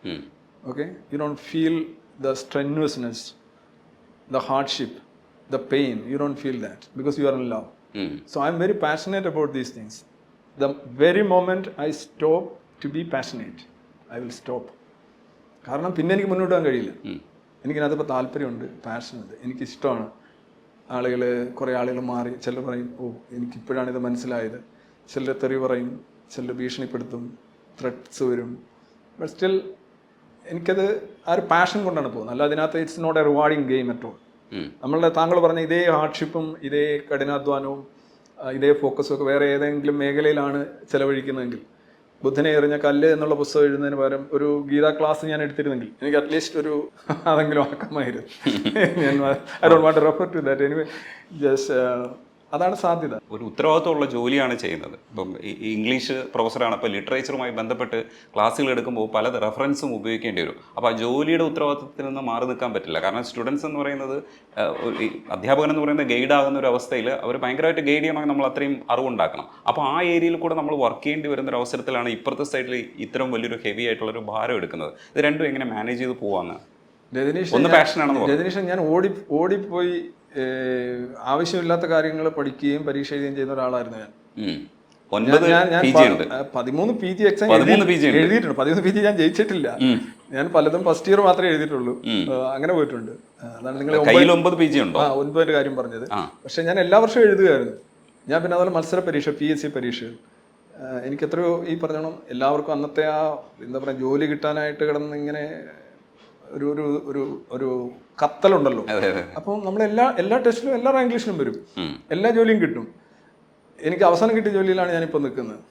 Okay, you don't feel the strenuousness, the hardship, the pain. You don't feel that because you are in love. So I'm very passionate about these things. The very moment I stop to be passionate, I will stop. കാരണം പിന്നെ എനിക്ക് മുന്നോട്ട് പോകാൻ കഴിയില്ല. എനിക്കതിനകത്തിപ്പോൾ താല്പര്യമുണ്ട്, പാഷനുണ്ട്, എനിക്കിഷ്ടമാണ്. കുറേ ആളുകൾ മാറി, ചിലർ പറയും ഓ എനിക്കിപ്പോഴാണ് ഇത് മനസ്സിലായത്, ചിലർ തെറി പറയും, ചിലർ ഭീഷണിപ്പെടുത്തും, ത്രെറ്റ്സ് വരും. ബട്ട് സ്റ്റിൽ എനിക്കത് ആ ഒരു പാഷൻ കൊണ്ടാണ് പോകുന്നത്, അല്ല അതിനകത്ത് it's not a rewarding game at all. താങ്കൾ പറഞ്ഞ ഇതേ ഹാർഡ്ഷിപ്പും ഇതേ കഠിനാധ്വാനവും ഇതേ ഫോക്കസും ഒക്കെ വേറെ ഏതെങ്കിലും മേഖലയിലാണ് ചെലവഴിക്കുന്നതെങ്കിൽ, ബുദ്ധനെ എറിഞ്ഞ കല്ല് എന്നുള്ള പുസ്തകം എഴുതുന്നതിന് പകരം ഒരു ഗീതാ ക്ലാസ് ഞാൻ എടുത്തിരുന്നെങ്കിൽ എനിക്ക് അറ്റ്ലീസ്റ്റ് ഒരു അതെങ്കിലും ആക്കാമായിരുന്നു. ഞാൻ I don't want to refer to that. Anyway just അതാണ് സാധ്യത. ഒരു ഉത്തരവാദിത്തമുള്ള ജോലിയാണ് ചെയ്യുന്നത്. ഇപ്പം ഇംഗ്ലീഷ് പ്രൊഫസറാണ്, അപ്പോൾ ലിറ്ററേച്ചറുമായി ബന്ധപ്പെട്ട് ക്ലാസ്സുകൾ എടുക്കുമ്പോൾ പല റെഫറൻസും ഉപയോഗിക്കേണ്ടി വരും. അപ്പോൾ ആ ജോലിയുടെ ഉത്തരവാദിത്തത്തിൽ നിന്ന് മാറി നിൽക്കാൻ പറ്റില്ല. കാരണം സ്റ്റുഡൻസ് എന്ന് പറയുന്നത്, അധ്യാപകൻ എന്ന് പറയുന്നത് ഗൈഡ് ആകുന്ന ഒരു അവസ്ഥയിൽ അവർ ഭയങ്കരമായിട്ട് ഗൈഡ് ചെയ്യണമെങ്കിൽ നമ്മൾ അത്രയും അറിവുണ്ടാക്കണം. അപ്പോൾ ആ ഏരിയയിൽ കൂടെ നമ്മൾ വർക്ക് ചെയ്യേണ്ടി വരുന്ന ഒരു അവസരത്തിലാണ് ഇപ്പുറത്തെ സൈഡിൽ ഇത്തരം വലിയൊരു ഹെവി ആയിട്ടുള്ളൊരു ഭാരം എടുക്കുന്നത്. ഇത് രണ്ടും എങ്ങനെ മാനേജ് ചെയ്ത് പോവാന്ന്? ഒന്ന് പാഷനാണെന്ന് രജനീഷൻ, ഞാൻ ഓടിപ്പോയി ആവശ്യമില്ലാത്ത കാര്യങ്ങൾ പഠിക്കുകയും പരീക്ഷ എഴുതുകയും ചെയ്യുന്ന ഒരാളായിരുന്നു ഞാൻ. 13 PG എക്സാം എഴുതിയിട്ടുണ്ട്. 13 PG ഞാൻ ജയിച്ചിട്ടില്ല. ഞാൻ പലതും ഫസ്റ്റ് ഇയർ മാത്രമേ എഴുതിയിട്ടുള്ളൂ. അങ്ങനെ പോയിട്ടുണ്ട്. അതാണ് നിങ്ങൾ 9 കാര്യം പറഞ്ഞത്. പക്ഷെ ഞാൻ എല്ലാ വർഷവും എഴുതുകയായിരുന്നു. ഞാൻ പിന്നെ അതുപോലെ മത്സര പരീക്ഷ, PSC പരീക്ഷകൾ എനിക്ക് എത്രയോ ഈ പറഞ്ഞോണം എല്ലാവർക്കും അന്നത്തെ ആ എന്താ പറയുക ജോലി കിട്ടാനായിട്ട് കിടന്ന് ഇങ്ങനെ ഒരു ഒരു ഒരു ഒരു കത്തലുണ്ടല്ലോ. അപ്പോൾ നമ്മൾ എല്ലാ ടെസ്റ്റിലും എല്ലാ റാങ്ക് ലിസ്റ്റിലും വരും, എല്ലാ ജോലിയും കിട്ടും. എനിക്ക് അവസാനം കിട്ടിയ ജോലിയിലാണ് ഞാനിപ്പോൾ നിൽക്കുന്നത്.